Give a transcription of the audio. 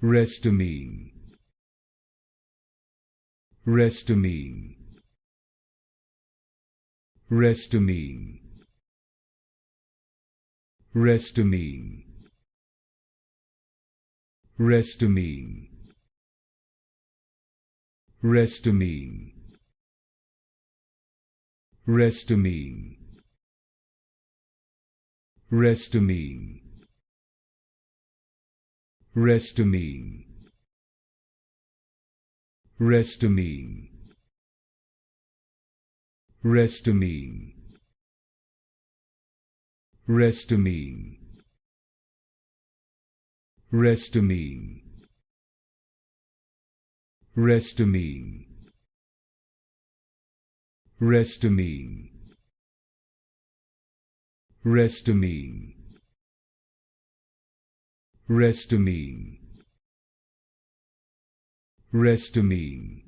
Restamine. Restamine. Restamine. Restamine. Restamine. Restamine. Restamine. Restamine. Restamine. Restamine. Restamine. Restamine. Restamine. Restamine. Restamine. Restamine. Restamine. Restamine.